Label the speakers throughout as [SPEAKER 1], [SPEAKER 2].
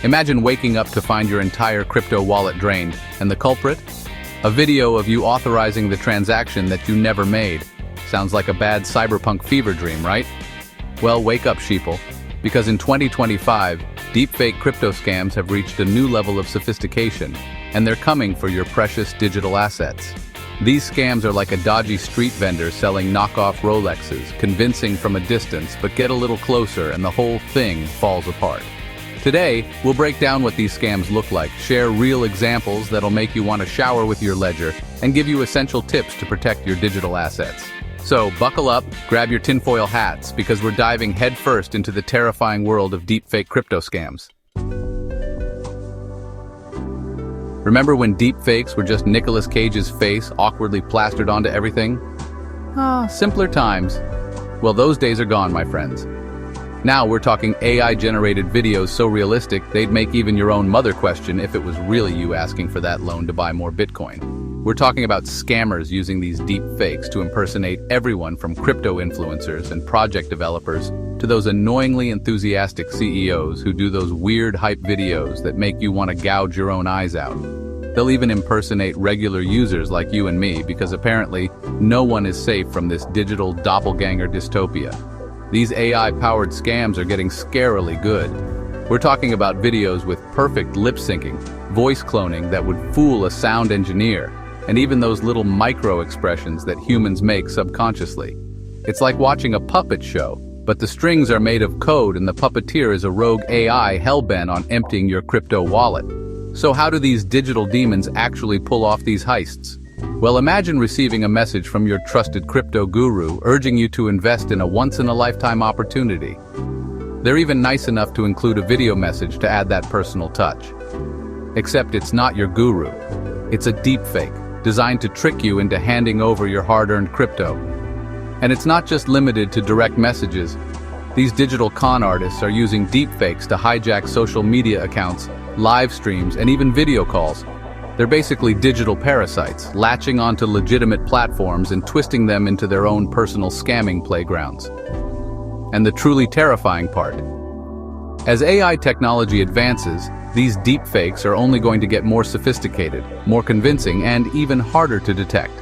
[SPEAKER 1] Imagine waking up to find your entire crypto wallet drained, and the culprit? A video of you authorizing the transaction that you never made. Sounds like a bad cyberpunk fever dream, right? Well, wake up, sheeple, because in 2025, deepfake crypto scams have reached a new level of sophistication, and they're coming for your precious digital assets. These scams are like a dodgy street vendor selling knockoff Rolexes, convincing from a distance, but get a little closer and the whole thing falls apart. Today, we'll break down what these scams look like, share real examples that'll make you want to shower with your ledger, and give you essential tips to protect your digital assets. So, buckle up, grab your tinfoil hats, because we're diving headfirst into the terrifying world of deepfake crypto scams. Remember when deepfakes were just Nicolas Cage's face awkwardly plastered onto everything? Simpler times. Well, those days are gone, my friends. Now we're talking AI-generated videos so realistic they'd make even your own mother question if it was really you asking for that loan to buy more Bitcoin. We're talking about scammers using these deep fakes to impersonate everyone from crypto influencers and project developers to those annoyingly enthusiastic CEOs who do those weird hype videos that make you want to gouge your own eyes out. They'll even impersonate regular users like you and me because apparently no one is safe from this digital doppelganger dystopia. These AI-powered scams are getting scarily good. We're talking about videos with perfect lip-syncing, voice cloning that would fool a sound engineer, and even those little micro-expressions that humans make subconsciously. It's like watching a puppet show, but the strings are made of code and the puppeteer is a rogue AI hell-bent on emptying your crypto wallet. So how do these digital demons actually pull off these heists? Well, imagine receiving a message from your trusted crypto guru urging you to invest in a once-in-a-lifetime opportunity. They're even nice enough to include a video message to add that personal touch. Except it's not your guru. It's a deepfake, designed to trick you into handing over your hard-earned crypto. And it's not just limited to direct messages. These digital con artists are using deepfakes to hijack social media accounts, live streams, and even video calls. They're basically digital parasites, latching onto legitimate platforms and twisting them into their own personal scamming playgrounds. And the truly terrifying part. As AI technology advances, these deepfakes are only going to get more sophisticated, more convincing, and even harder to detect.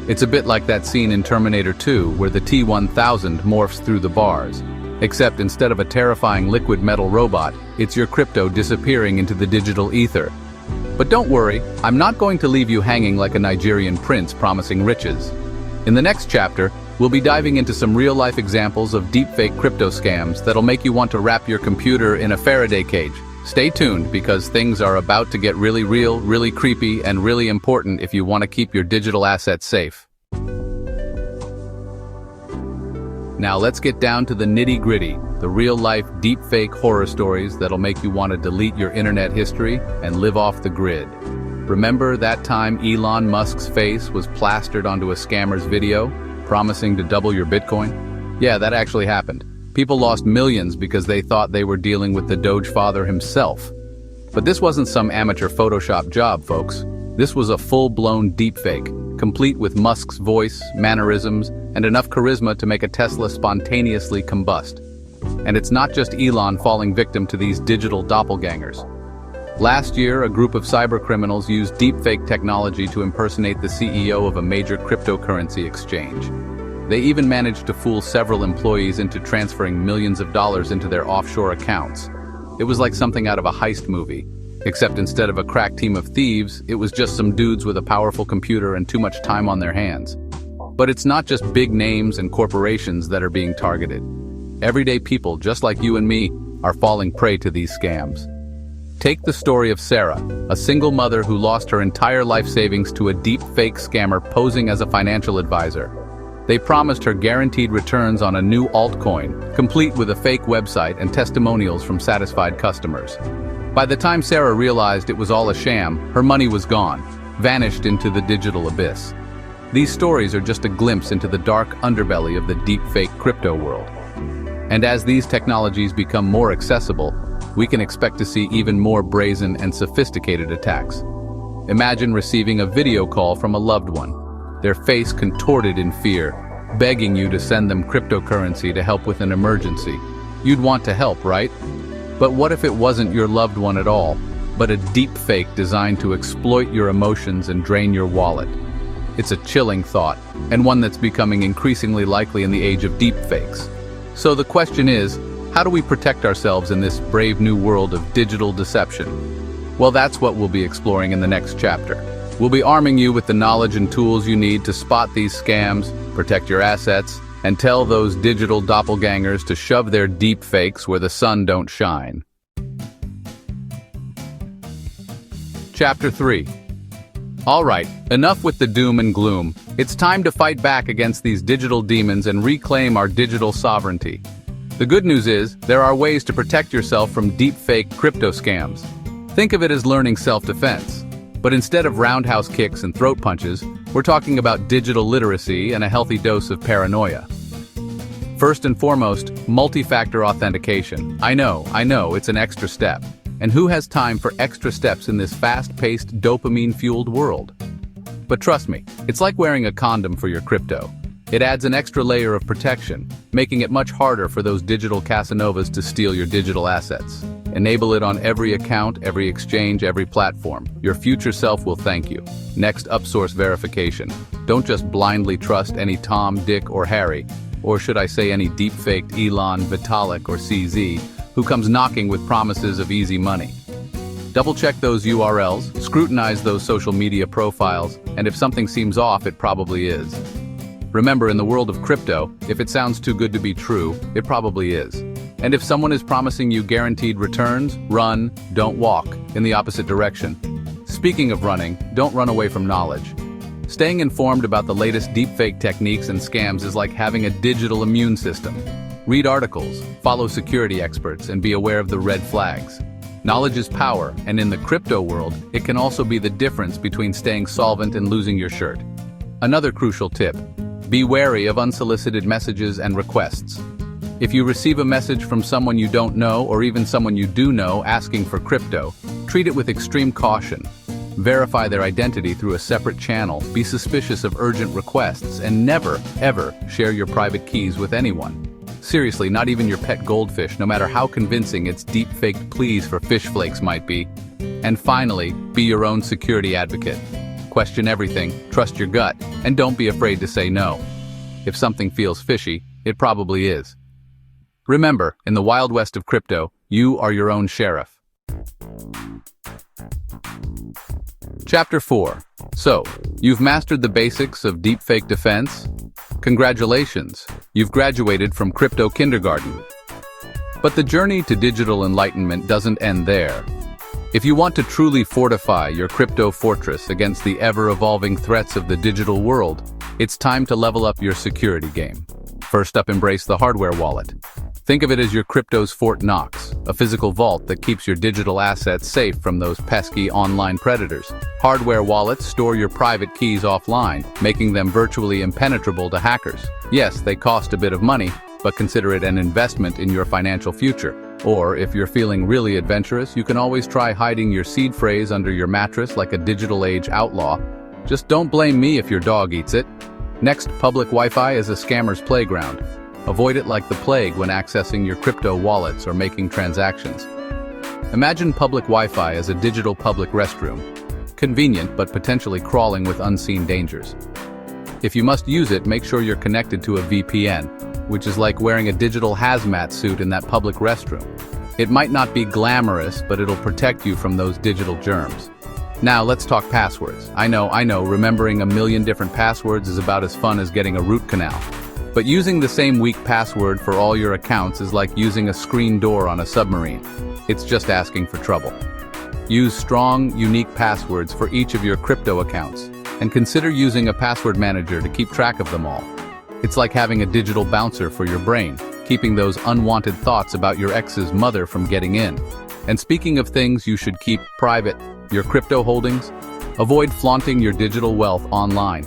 [SPEAKER 1] It's a bit like that scene in Terminator 2 where the T-1000 morphs through the bars. Except instead of a terrifying liquid metal robot, it's your crypto disappearing into the digital ether. But don't worry, I'm not going to leave you hanging like a Nigerian prince promising riches. In the next chapter, we'll be diving into some real-life examples of deepfake crypto scams that'll make you want to wrap your computer in a Faraday cage. Stay tuned because things are about to get really real, really creepy, and really important if you want to keep your digital assets safe. Now let's get down to the nitty-gritty, the real-life deepfake horror stories that'll make you want to delete your internet history and live off the grid. Remember that time Elon Musk's face was plastered onto a scammer's video, promising to double your Bitcoin? Yeah, that actually happened. People lost millions because they thought they were dealing with the Doge father himself. But this wasn't some amateur Photoshop job, folks. This was a full-blown deepfake, complete with Musk's voice, mannerisms, and enough charisma to make a Tesla spontaneously combust. And it's not just Elon falling victim to these digital doppelgangers. Last year, a group of cybercriminals used deepfake technology to impersonate the CEO of a major cryptocurrency exchange. They even managed to fool several employees into transferring millions of dollars into their offshore accounts. It was like something out of a heist movie, except instead of a crack team of thieves, it was just some dudes with a powerful computer and too much time on their hands. But it's not just big names and corporations that are being targeted. Everyday people, just like you and me, are falling prey to these scams. Take the story of Sarah, a single mother who lost her entire life savings to a deep-fake scammer posing as a financial advisor. They promised her guaranteed returns on a new altcoin, complete with a fake website and testimonials from satisfied customers. By the time Sarah realized it was all a sham, her money was gone, vanished into the digital abyss. These stories are just a glimpse into the dark underbelly of the deep-fake crypto world. And as these technologies become more accessible, we can expect to see even more brazen and sophisticated attacks. Imagine receiving a video call from a loved one, their face contorted in fear, begging you to send them cryptocurrency to help with an emergency. You'd want to help, right? But what if it wasn't your loved one at all, but a deep fake designed to exploit your emotions and drain your wallet? It's a chilling thought, and one that's becoming increasingly likely in the age of deep fakes. So the question is, how do we protect ourselves in this brave new world of digital deception? Well, that's what we'll be exploring in the next chapter. We'll be arming you with the knowledge and tools you need to spot these scams, protect your assets, and tell those digital doppelgangers to shove their deep fakes where the sun don't shine. Chapter 3. All right, enough with the doom and gloom. It's time to fight back against these digital demons and reclaim our digital sovereignty. The good news is, there are ways to protect yourself from deepfake crypto scams. Think of it as learning self-defense. But instead of roundhouse kicks and throat punches, we're talking about digital literacy and a healthy dose of paranoia. First and foremost, multi-factor authentication. I know, it's an extra step. And who has time for extra steps in this fast-paced, dopamine-fueled world? But trust me, it's like wearing a condom for your crypto. It adds an extra layer of protection, making it much harder for those digital Casanovas to steal your digital assets. Enable it on every account, every exchange, every platform. Your future self will thank you. Next, upsource verification. Don't just blindly trust any Tom, Dick, or Harry, or should I say any deep-faked Elon, Vitalik, or CZ, who comes knocking with promises of easy money. Double-check those URLs, scrutinize those social media profiles, and if something seems off, it probably is. Remember, in the world of crypto, if it sounds too good to be true, it probably is. And if someone is promising you guaranteed returns, run, don't walk, in the opposite direction. Speaking of running, don't run away from knowledge. Staying informed about the latest deepfake techniques and scams is like having a digital immune system. Read articles, follow security experts, and be aware of the red flags. Knowledge is power, and in the crypto world, it can also be the difference between staying solvent and losing your shirt. Another crucial tip: be wary of unsolicited messages and requests. If you receive a message from someone you don't know or even someone you do know asking for crypto, treat it with extreme caution. Verify their identity through a separate channel, be suspicious of urgent requests, and never, ever share your private keys with anyone. Seriously, not even your pet goldfish, no matter how convincing its deep-faked pleas for fish flakes might be. And finally, be your own security advocate. Question everything, trust your gut, and don't be afraid to say no. If something feels fishy, it probably is. Remember, in the Wild West of crypto, you are your own sheriff. Chapter 4. So, you've mastered the basics of deepfake defense? Congratulations, you've graduated from crypto kindergarten. But the journey to digital enlightenment doesn't end there. If you want to truly fortify your crypto fortress against the ever-evolving threats of the digital world, it's time to level up your security game. First up, embrace the hardware wallet. Think of it as your crypto's Fort Knox, a physical vault that keeps your digital assets safe from those pesky online predators. Hardware wallets store your private keys offline, making them virtually impenetrable to hackers. Yes, they cost a bit of money, but consider it an investment in your financial future. Or, if you're feeling really adventurous, you can always try hiding your seed phrase under your mattress like a digital age outlaw. Just don't blame me if your dog eats it. Next, public Wi-Fi is a scammer's playground. Avoid it like the plague when accessing your crypto wallets or making transactions. Imagine public Wi-Fi as a digital public restroom. Convenient, but potentially crawling with unseen dangers. If you must use it, make sure you're connected to a VPN, which is like wearing a digital hazmat suit in that public restroom. It might not be glamorous, but it'll protect you from those digital germs. Now let's talk passwords. I know, remembering a million different passwords is about as fun as getting a root canal. But using the same weak password for all your accounts is like using a screen door on a submarine. It's just asking for trouble. Use strong, unique passwords for each of your crypto accounts, and consider using a password manager to keep track of them all. It's like having a digital bouncer for your brain, keeping those unwanted thoughts about your ex's mother from getting in. And speaking of things you should keep private, your crypto holdings, avoid flaunting your digital wealth online.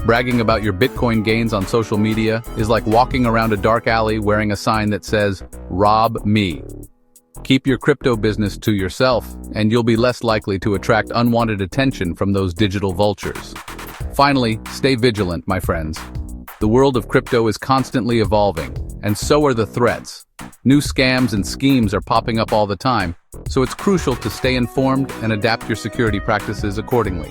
[SPEAKER 1] Bragging about your Bitcoin gains on social media is like walking around a dark alley wearing a sign that says, "Rob me." Keep your crypto business to yourself, and you'll be less likely to attract unwanted attention from those digital vultures. Finally, stay vigilant, my friends. The world of crypto is constantly evolving, And so are the threats. New scams and schemes are popping up all the time, so it's crucial to stay informed and adapt your security practices accordingly.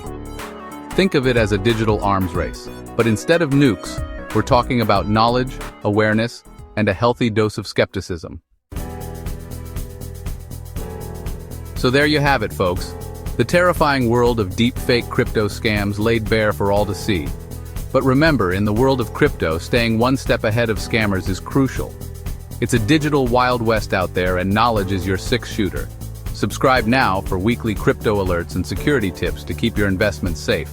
[SPEAKER 1] Think of it as a digital arms race, but instead of nukes, we're talking about knowledge, awareness, and a healthy dose of skepticism. So there you have it, folks. The terrifying world of deepfake crypto scams laid bare for all to see. But remember, in the world of crypto, staying one step ahead of scammers is crucial. It's a digital Wild West out there, and knowledge is your six-shooter. Subscribe now for weekly crypto alerts and security tips to keep your investments safe.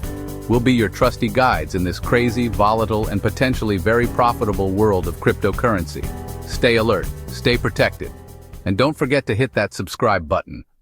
[SPEAKER 1] We'll be your trusty guides in this crazy, volatile, and potentially very profitable world of cryptocurrency. Stay alert, stay protected, and don't forget to hit that subscribe button.